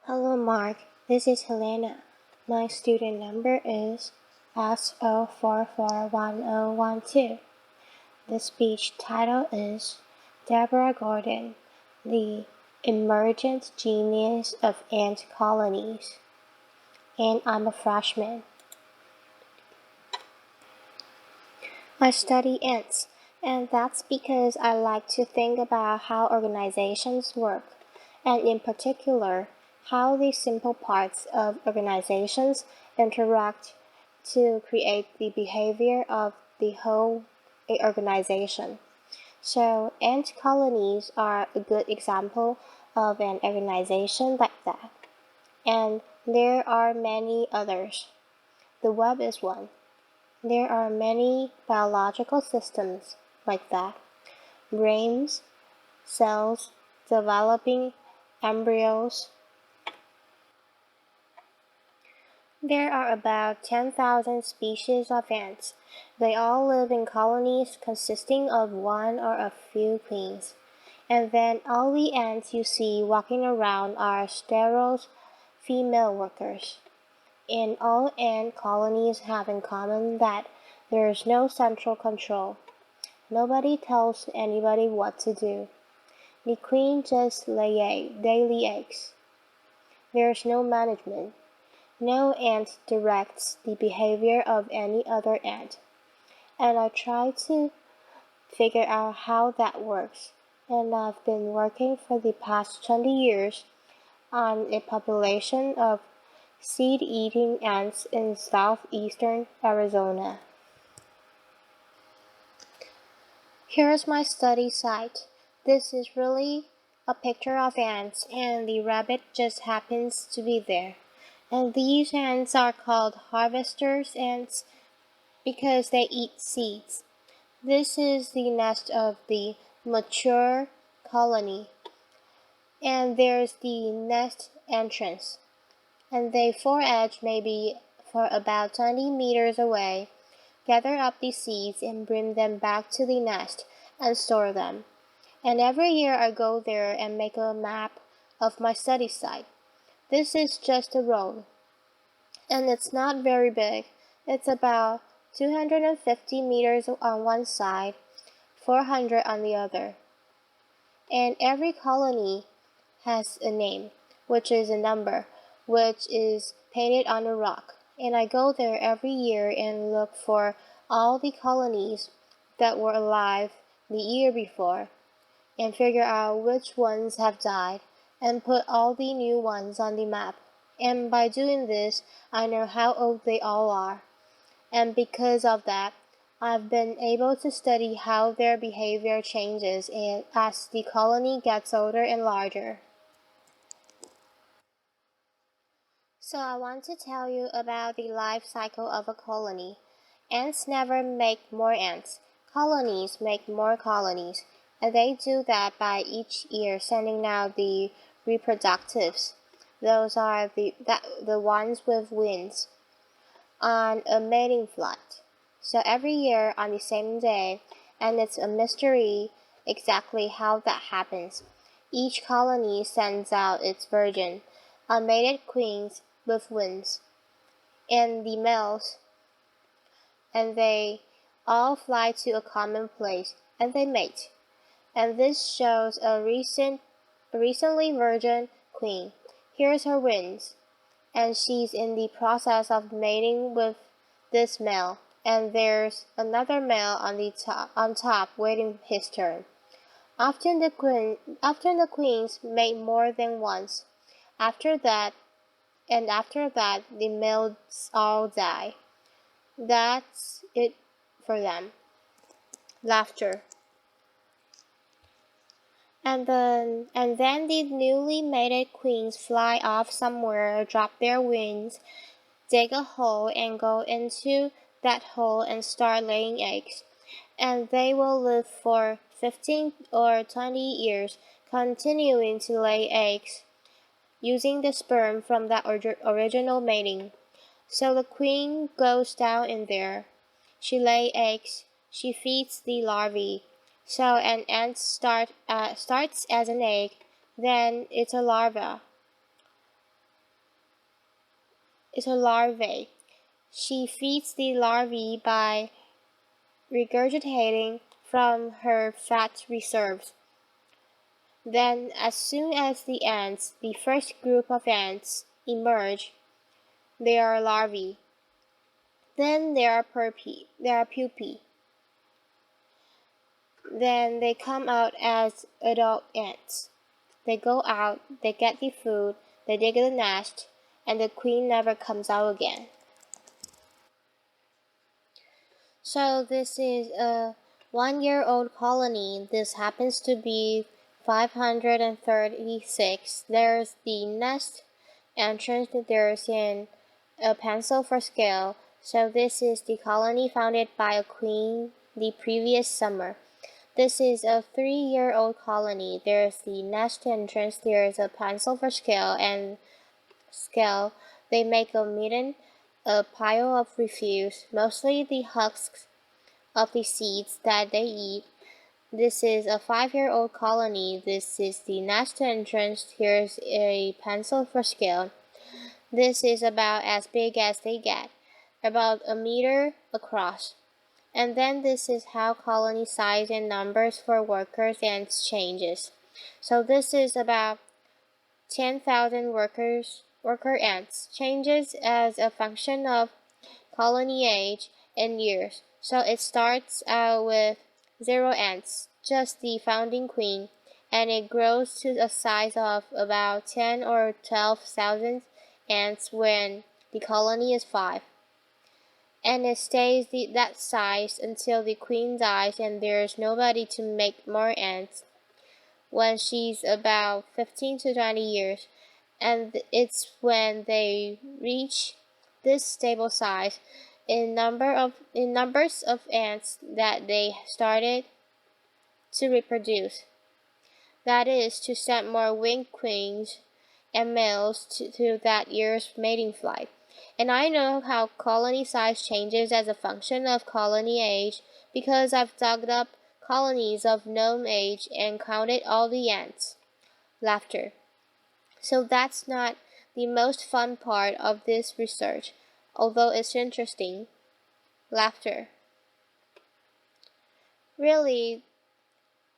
Hello, Mark. This is Hellena. My student number is S0441012. The speech title is Deborah Gordon, the Emergent Genius of Ant Colonies. And I'm a freshman. I study ants, and that's because I like to think about how organizations work, and in particular, how the simple parts of organizations interact to create the behavior of the whole organization. So, ant colonies are a good example of an organization like that, and there are many others. The web is one. There are many biological systems like that. Brains, cells, developing embryos. There are about 10,000 species of ants. They all live in colonies consisting of one or a few queens. And then all the ants you see walking around are sterile female workers. And all ant colonies have in common that there is no central control. Nobody tells anybody what to do. The queen just lays daily eggs. There's no management. No ant directs the behavior of any other ant. And I try to figure out how that works. And I've been working for the past 20 years on a population of seed-eating ants in southeastern Arizona. Here's my study site. This is really a picture of ants, and the rabbit just happens to be there. And these ants are called harvesters ants because they eat seeds. This is the nest of the mature colony, and there's the nest entrance. And they forage maybe for about 20 meters away, gather up the seeds and bring them back to the nest and store them. And every year I go there and make a map of my study site. This is just a road, and it's not very big. It's about 250 meters on one side, 400 on the other. And every colony has a name, which is a number, which is painted on a rock. And I go there every year and look for all the colonies that were alive the year before, and figure out which ones have died, and put all the new ones on the map. And by doing this, I know how old they all are. And because of that, I've been able to study how their behavior changes as the colony gets older and larger. So I want to tell you about the life cycle of a colony. Ants never make more ants. Colonies make more colonies, and they do that by each year sending out the reproductives. Those are the ones with wings on a mating flight. So every year on the same day, and it's a mystery exactly how that happens. Each colony sends out its virgin, unmated queens with wings, and the males, and they all fly to a common place, and they mate. And this shows a recently virgin queen. Here's her wings, and she's in the process of mating with this male, and there's another male on top waiting his turn. Often the queens mate more than once. After that, the males all die. That's it for them. Laughter. And then the newly mated queens fly off somewhere, drop their wings, dig a hole, and go into that hole and start laying eggs. And they will live for 15 or 20 years, continuing to lay eggs, using the sperm from that original mating. So the queen goes down in there. She lays eggs. She feeds the larvae. So an ant starts as an egg, then it's a larva. is a larvae. She feeds the larvae by regurgitating from her fat reserves. Then, as soon as the ants, the first group of ants, emerge, they are larvae. Then they are pupae. Then they come out as adult ants. They go out, they get the food, they dig the nest, and the queen never comes out again. So this is a 1-year-old colony. This happens to be 536. There's the nest entrance. There's a pencil for scale. So this is the colony founded by a queen the previous summer. This is a 3-year-old colony. There's the nest entrance. There's a pencil for scale and scale. They make a midden, a pile of refuse, mostly the husks of the seeds that they eat. This is a 5-year-old colony. This is the nest entrance. Here's a pencil for scale. This is about as big as they get, about a meter across. And then this is how colony size and numbers for workers ants changes. So this is about 10,000 worker ants, changes as a function of colony age and years. So it starts out with 0 ants, just the founding queen, and it grows to a size of about 10 or 12,000 ants when the colony is 5. And it stays that size until the queen dies and there's nobody to make more ants when she's about 15 to 20 years. And it's when they reach this stable size in numbers of ants that they started to reproduce. That is, to send more winged queens and males to that year's mating flight. And I know how colony size changes as a function of colony age because I've dug up colonies of known age and counted all the ants. Laughter. So that's not the most fun part of this research, although it's interesting. Laughter. Really,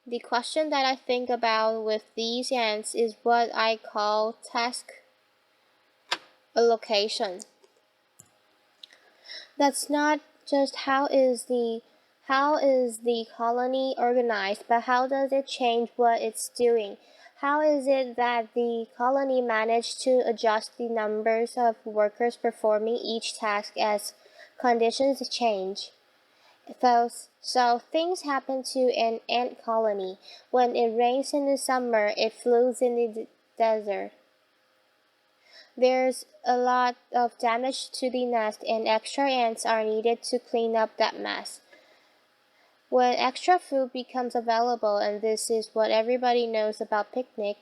the question that I think about with these ants is what I call task allocation. That's not just how is the colony organized, but how does it change what it's doing? How is it that the colony managed to adjust the numbers of workers performing each task as conditions change? So things happen to an ant colony. When it rains in the summer, it floods in the desert. There's a lot of damage to the nest and extra ants are needed to clean up that mess. When extra food becomes available, and this is what everybody knows about picnic,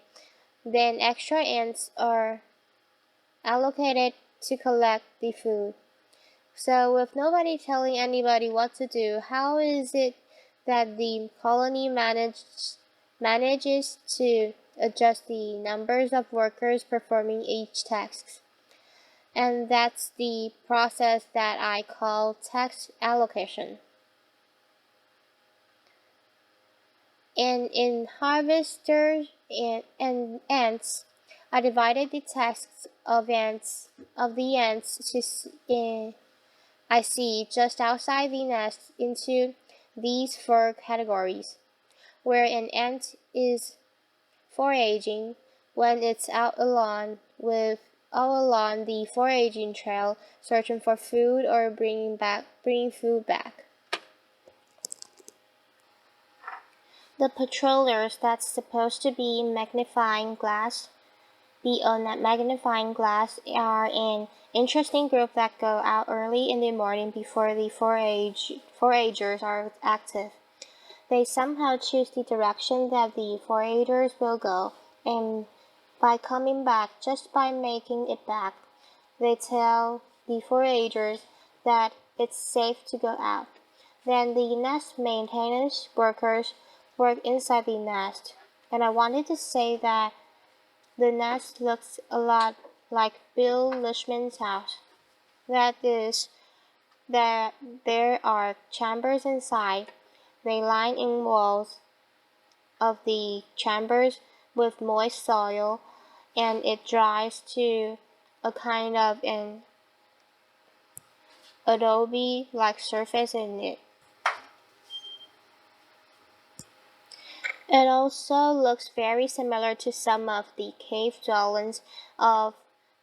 then extra ants are allocated to collect the food. So with nobody telling anybody what to do, how is it that the colony manages to adjust the numbers of workers performing each task? And that's the process that I call task allocation. And in harvesters and ants, I divided the tasks of the ants I see just outside the nest into these 4 categories, where an ant is foraging when it's out along the foraging trail, searching for food or bringing food back. The patrollers that's supposed to be magnifying glass are an interesting group that go out early in the morning before the foragers are active. They somehow choose the direction that the foragers will go, and by coming back, just by making it back, they tell the foragers that it's safe to go out. Then the nest maintenance workers work inside the nest, and I wanted to say that the nest looks a lot like Bill Lishman's house. That is, that there are chambers inside. They line in walls of the chambers with moist soil, and it dries to a kind of an adobe-like surface in it. It also looks very similar to some of the cave dwellings of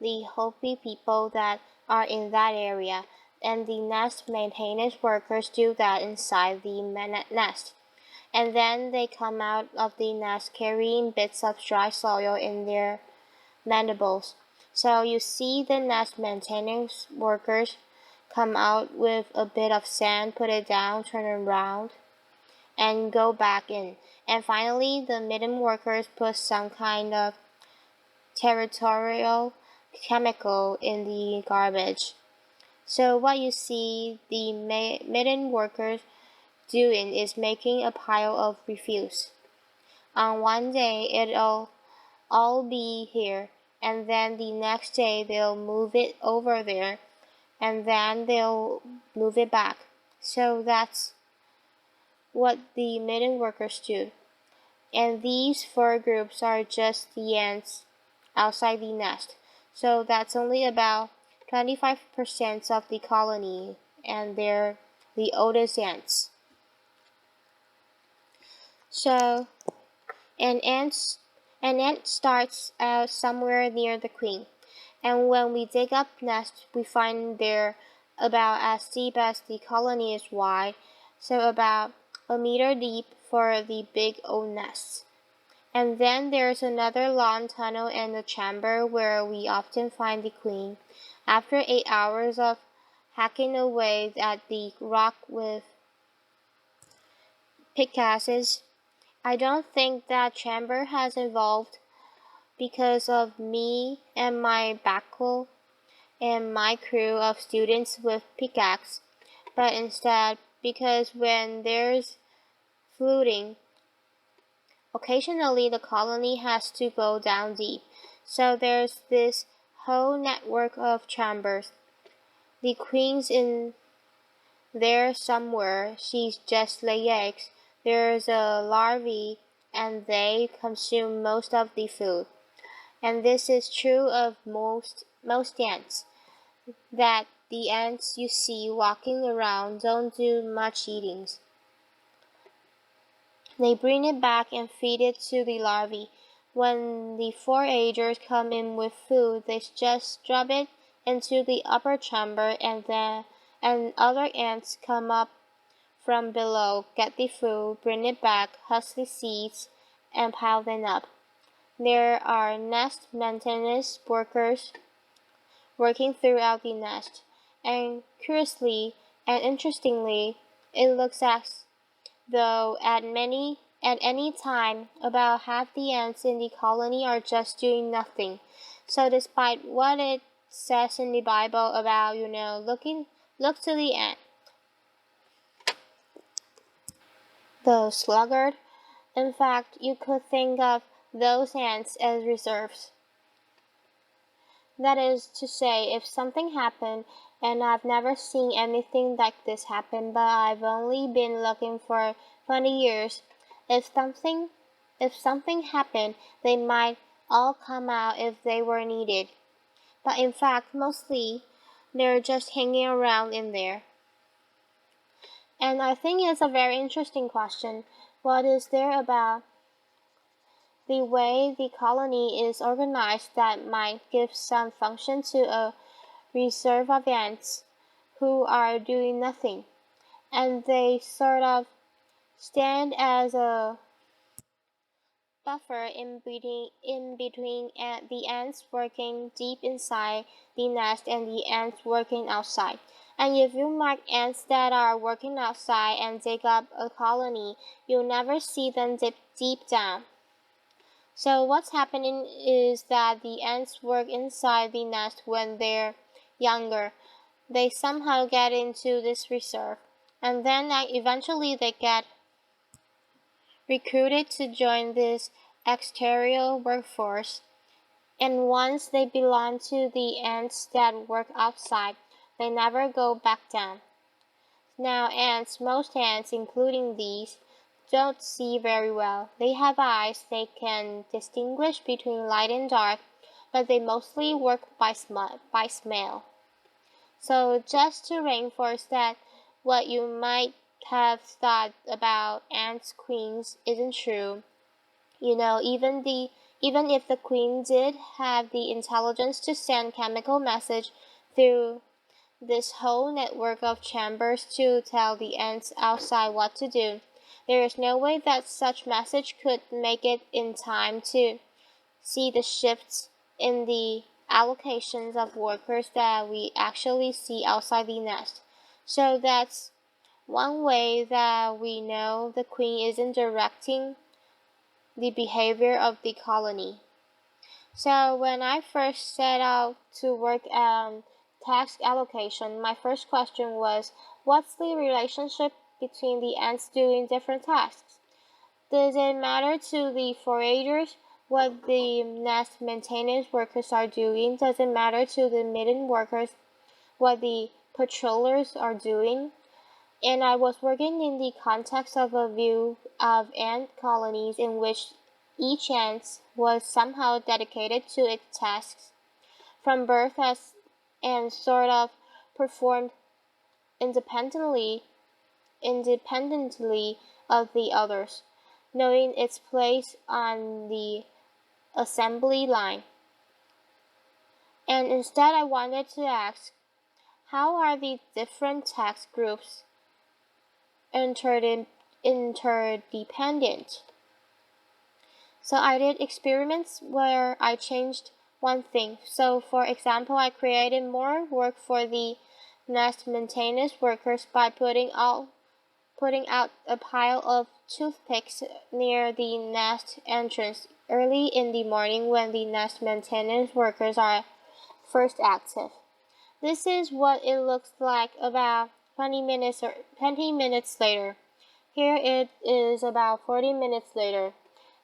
the Hopi people that are in that area, and the nest maintenance workers do that inside the nest. And then they come out of the nest carrying bits of dry soil in their mandibles. So you see the nest maintenance workers come out with a bit of sand, put it down, turn it around, and go back in. And finally, the midden workers put some kind of territorial chemical in the garbage. So what you see the midden workers doing is making a pile of refuse. On one day, it'll all be here, and then the next day they'll move it over there, and then they'll move it back. So that's what the midden workers do. And these four groups are just the ants outside the nest. So that's only about 25% of the colony, and they're the oldest ants. So an ant starts out somewhere near the queen, and when we dig up nest, we find they're about as deep as the colony is wide, so about a meter deep for the big old nests. And then there's another long tunnel and a chamber where we often find the queen. After 8 hours of hacking away at the rock with pickaxes, I don't think that chamber has evolved because of me and my backhoe and my crew of students with pickaxe, but instead because when there's flooding, occasionally the colony has to go down deep. So there's this whole network of chambers. The queen's in there somewhere. She just lays eggs. There's a larvae, and they consume most of the food. And this is true of most ants, that the ants you see walking around don't do much eating. They bring it back and feed it to the larvae. When the foragers come in with food, they just drop it into the upper chamber, and other ants come up from below, get the food, bring it back, husk the seeds, and pile them up. There are nest maintenance workers working throughout the nest, and curiously and interestingly, it looks as though at any time about half the ants in the colony are just doing nothing. So despite what it says in the Bible about, look to the ant, the sluggard, in fact, you could think of those ants as reserves. That is to say, if something happened, and I've never seen anything like this happen, but I've only been looking for 20 years, if something happened, they might all come out if they were needed. But in fact, mostly, they're just hanging around in there. And I think it's a very interesting question. What is there about the way the colony is organized that might give some function to a reserve of ants who are doing nothing? And they sort of stand as a buffer in between the ants working deep inside the nest and the ants working outside. And if you mark ants that are working outside and dig up a colony, you'll never see them dip deep down. So what's happening is that the ants work inside the nest when they're younger. They somehow get into this reserve, and then eventually they get recruited to join this exterior workforce. And once they belong to the ants that work outside, They never go back down. Now most ants, including these, don't see very well. They have eyes, they can distinguish between light and dark, but they mostly work by smell. So just to reinforce that what you might have thought about ants queens isn't true. Even if the queen did have the intelligence to send chemical message through this whole network of chambers to tell the ants outside what to do, there is no way that such message could make it in time to see the shifts in the allocations of workers that we actually see outside the nest. So that's one way that we know the queen isn't directing the behavior of the colony. So when I first set out to work on task allocation, my first question was, what's the relationship between the ants doing different tasks? Does it matter to the foragers what the nest maintenance workers are doing? Does it matter to the midden workers what the patrollers are doing? And I was working in the context of a view of ant colonies in which each ant was somehow dedicated to its tasks from birth and sort of performed independently of the others, knowing its place on the assembly line. And instead I wanted to ask, how are the different task groups interdependent? So I did experiments where I changed one thing. So for example, I created more work for the nest maintenance workers by putting out a pile of toothpicks near the nest entrance early in the morning when the nest maintenance workers are first active. This is what it looks like about 20 minutes later. Here it is about 40 minutes later,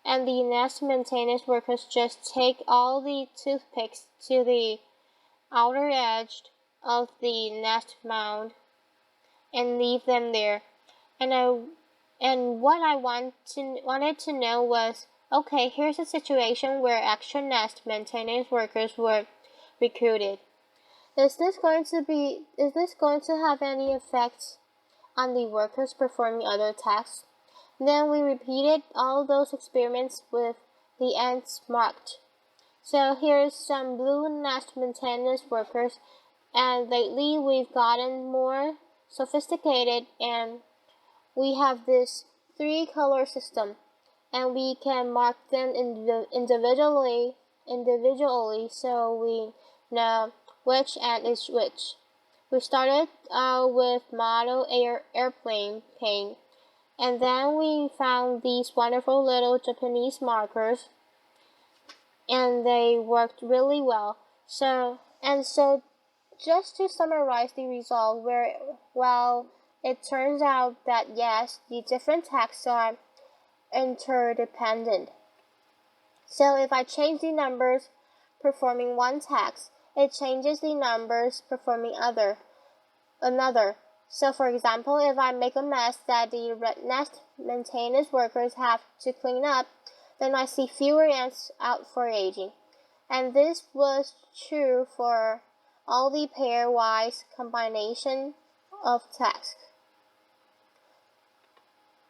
and the nest maintenance workers just take all the toothpicks to the outer edge of the nest mound and leave them there. And what I wanted to know was, okay, here's a situation where extra nest maintenance workers were recruited. Is this going to have any effect on the workers performing other tasks? Then we repeated all those experiments with the ants marked. So here's some blue nest maintenance workers, and lately we've gotten more sophisticated and we have this 3-color system, and we can mark them individually so we know which ant is which. We started with model airplane paint, and then we found these wonderful little Japanese markers, and they worked really well. So just to summarize the result, it turns out that yes, the different tasks are interdependent. So if I change the numbers performing one task, it changes the numbers performing another. So for example, if I make a mess that the nest maintenance workers have to clean up, then I see fewer ants out foraging. And this was true for all the pairwise combination of tasks.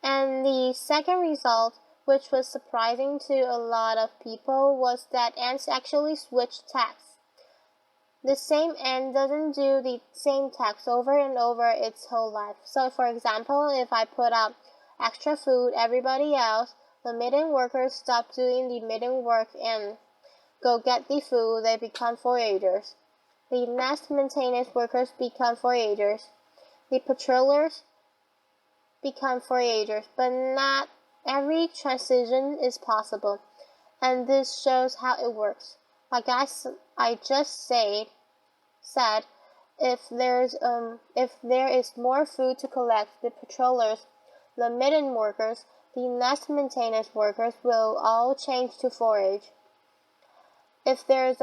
And the second result, which was surprising to a lot of people, was that ants actually switch tasks. The same ant doesn't do the same task over and over its whole life. So for example, if I put out extra food, everybody else, the midden workers stop doing the midden work and go get the food. They become foragers. The nest maintenance workers become foragers. The patrollers become foragers, but not every transition is possible, and this shows how it works. Like I just said, if there is more food to collect, the patrollers, the midden workers, the nest maintenance workers will all change to forage. If there is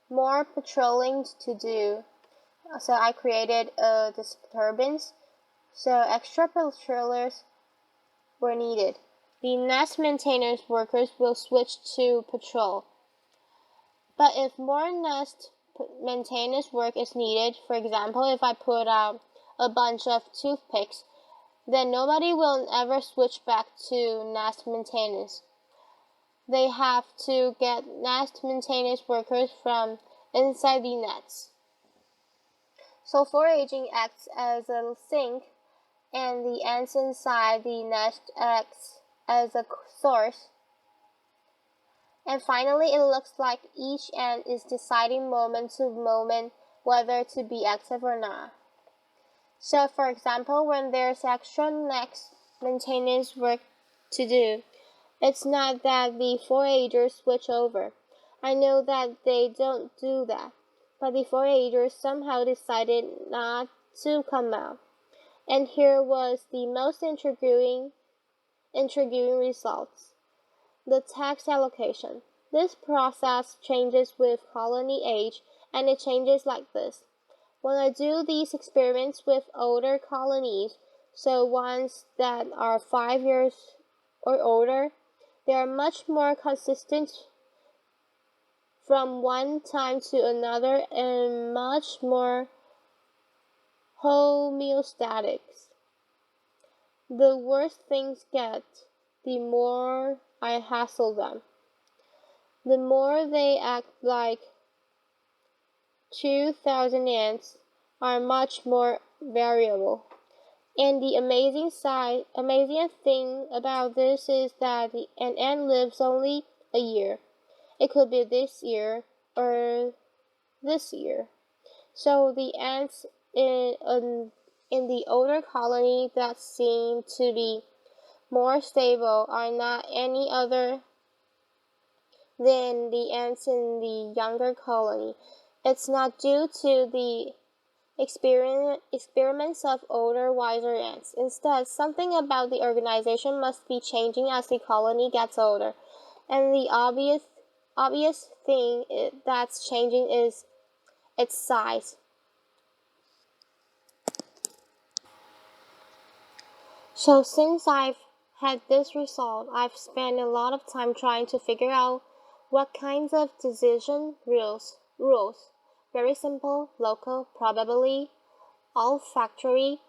more patrolling to do, So I created a disturbance. So extra patrollers were needed. The nest maintenance workers will switch to patrol. But if more nest maintenance work is needed, for example, if I put out a bunch of toothpicks, then nobody will ever switch back to nest maintenance. They have to get nest maintenance workers from inside the nets. So foraging acts as a sink, and the ants inside the nest acts as a source. And finally, it looks like each ant is deciding moment to moment whether to be active or not. So, for example, when there's extra next maintenance work to do, it's not that the foragers switch over. I know that they don't do that, but the foragers somehow decided not to come out. And here was the most intriguing results. The tax allocation. This process changes with colony age, and it changes like this. When I do these experiments with older colonies, so ones that are 5 years or older, they are much more consistent from one time to another and much more homeostatic. The worse things get, the more I hassle them. The more they act like 2,000 ants are much more variable. And the amazing thing about this is that an ant lives only a year. It could be this year or this year. So the ants in the older colony that seem to be more stable are not any other than the ants in the younger colony. It's not due to the experiments of older, wiser ants. Instead, something about the organization must be changing as the colony gets older. And the obvious thing that's changing is its size. So since I've had this result, I've spent a lot of time trying to figure out what kinds of decision rules, very simple, local, probably olfactory,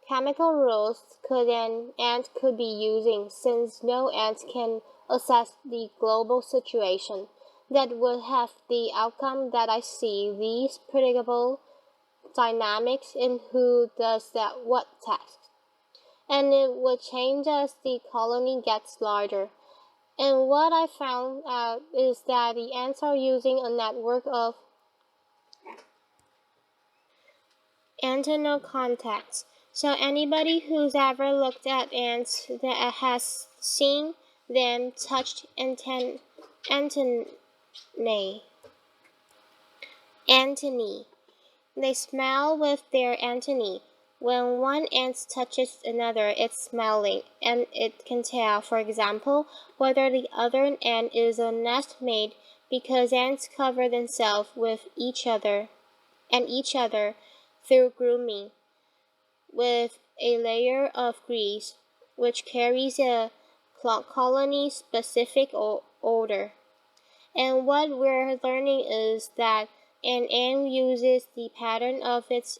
chemical rules could an ant could be using, since no ant can assess the global situation that would have the outcome that I see, these predictable dynamics in who does that what task. And it would change as the colony gets larger. And what I found out is that the ants are using a network of antennal contacts. So anybody who's ever looked at ants that has seen them touched antennae. They smell with their antennae. When one ant touches another, it's smelling, and it can tell, for example, whether the other ant is a nestmate, because ants cover themselves with each other through grooming with a layer of grease, which carries a colony-specific odor. And what we're learning is that an ant uses the pattern of its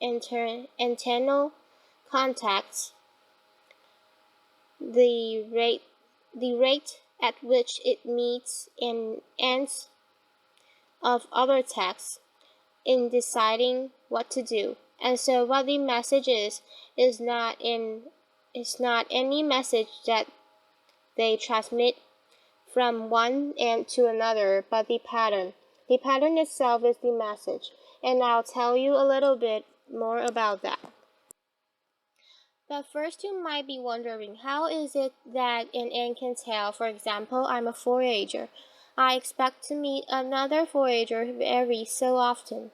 antennal contacts, the rate at which it meets ants of other texts in deciding what to do. And so what the message is not any message that they transmit from one ant to another, but the pattern. The pattern itself is the message, and I'll tell you a little bit more about that. But first you might be wondering, how is it that an ant can tell? For example, I'm a forager. I expect to meet another forager every so often.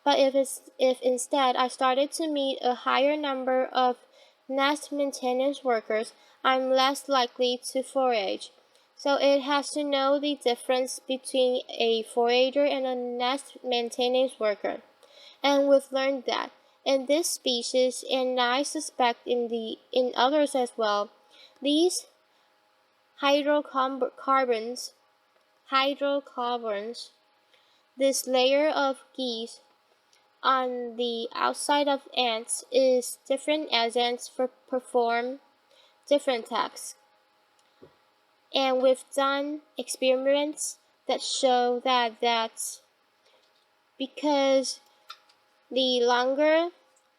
But if instead I started to meet a higher number of nest maintenance workers, I'm less likely to forage. So it has to know the difference between a forager and a nest maintenance worker. And we've learned that in this species, and I suspect in others as well, these hydrocarbons, this layer of geese on the outside of ants is different as ants perform different tasks. And we've done experiments that show that that's because the longer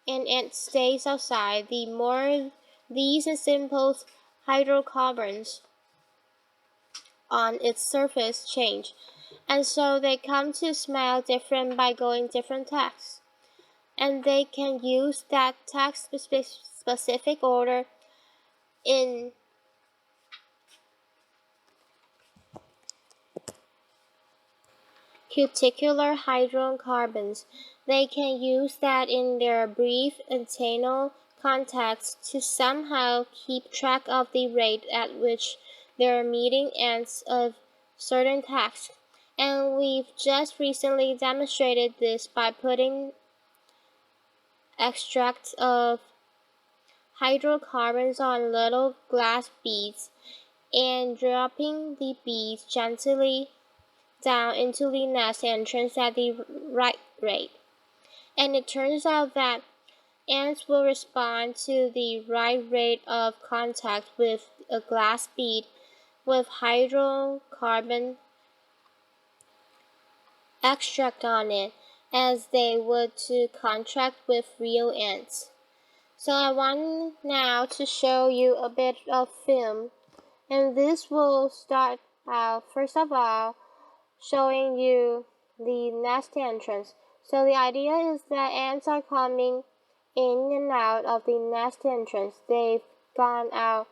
an ant stays outside, the more these simple hydrocarbons on its surface change, and so they come to smell different by going different tasks. And they can use that task specific order in cuticular hydrocarbons. They can use that in their brief antennal contacts to somehow keep track of the rate at which they're meeting ends of certain tasks. And we've just recently demonstrated this by putting extracts of hydrocarbons on little glass beads and dropping the beads gently down into the nest entrance at the right rate. And it turns out that ants will respond to the right rate of contact with a glass bead with hydrocarbon extract on it as they would to contact with real ants. So I want now to show you a bit of film, and this will start out first of all showing you the nest entrance. So the idea is that ants are coming in and out of the nest entrance. They've gone out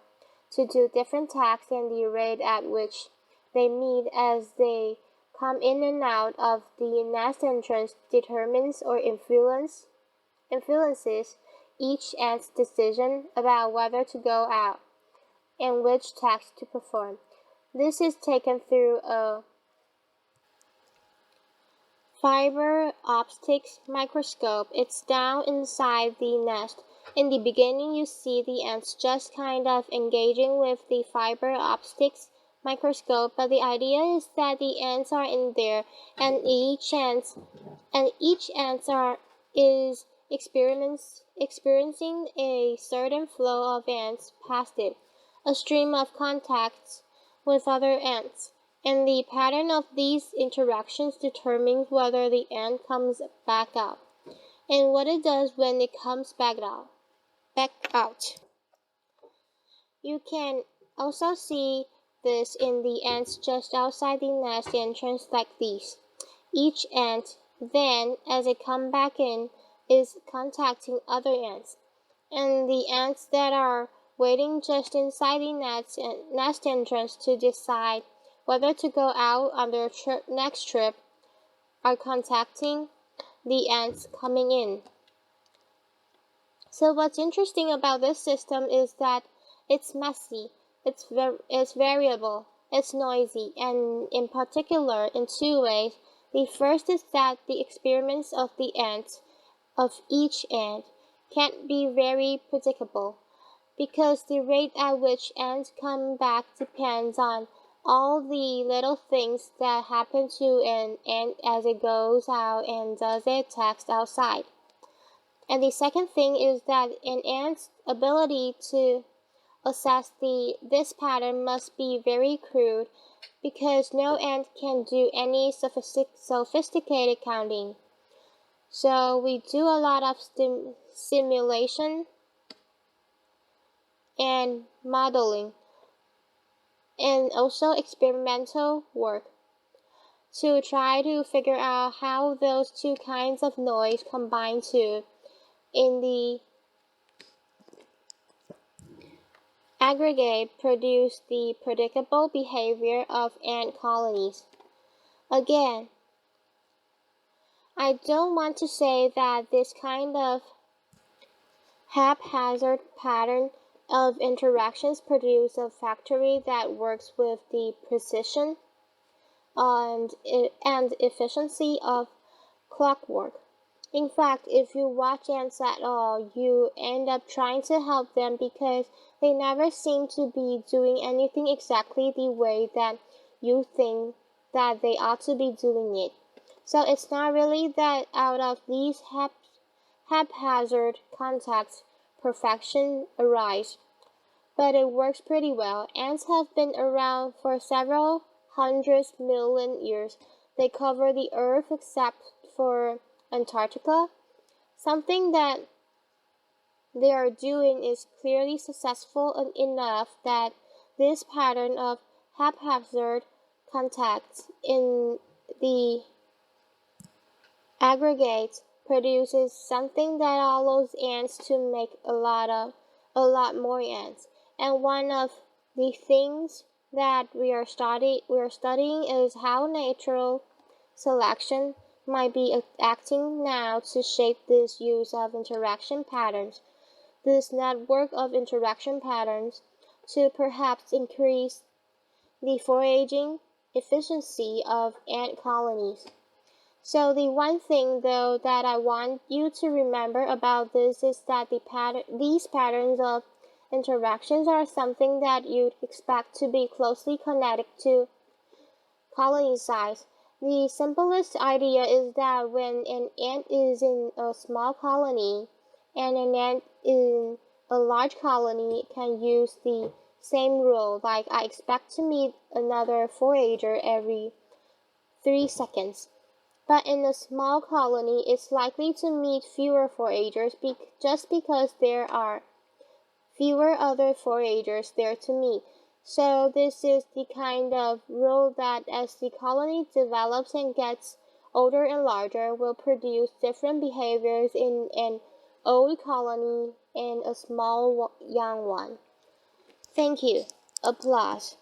to do different tasks, and the rate at which they meet as they come in and out of the nest entrance determines or influences each ant's decision about whether to go out and which task to perform. This is taken through a fiber optics microscope. It's down inside the nest. In the beginning, you see the ants just kind of engaging with the fiber optics microscope, but the idea is that the ants are in there, and each ant is experiencing a certain flow of ants past it, a stream of contacts with other ants. And the pattern of these interactions determines whether the ant comes back out and what it does when it comes back out. You can also see this in the ants just outside the nest entrance like these. Each ant then, as it comes back in, is contacting other ants. And the ants that are waiting just inside the nest entrance to decide whether to go out on their next trip are contacting the ants coming in. So what's interesting about this system is that it's messy, it's variable, it's noisy, and in particular in two ways. The first is that the experiments of each ant can't be very predictable, because the rate at which ants come back depends on all the little things that happen to an ant as it goes out and does its tasks outside. And the second thing is that an ant's ability to assess this pattern must be very crude, because no ant can do any sophisticated counting. So we do a lot of simulation and modeling, and also experimental work to try to figure out how those two kinds of noise combine to, in the aggregate, produce the predictable behavior of ant colonies. Again, I don't want to say that this kind of haphazard pattern of interactions produce a factory that works with the precision and efficiency of clockwork. In fact, if you watch ants at all, you end up trying to help them because they never seem to be doing anything exactly the way that you think that they ought to be doing it. So it's not really that out of these haphazard contacts perfection arises, but it works pretty well. Ants have been around for several hundred million years. They cover the earth except for Antarctica. Something that they are doing is clearly successful enough that this pattern of haphazard contacts in the aggregate produces something that allows ants to make a lot more ants. And one of the things that we are studying is how natural selection might be acting now to shape this use of interaction patterns, this network of interaction patterns, to perhaps increase the foraging efficiency of ant colonies. So the one thing, though, that I want you to remember about this is that these patterns of interactions are something that you'd expect to be closely connected to colony size. The simplest idea is that when an ant is in a small colony and an ant in a large colony can use the same rule, like I expect to meet another forager every 3 seconds. But in a small colony, it's likely to meet fewer foragers just because there are fewer other foragers there to meet. So this is the kind of rule that as the colony develops and gets older and larger will produce different behaviors in an old colony and a small young one. Thank you. Applause.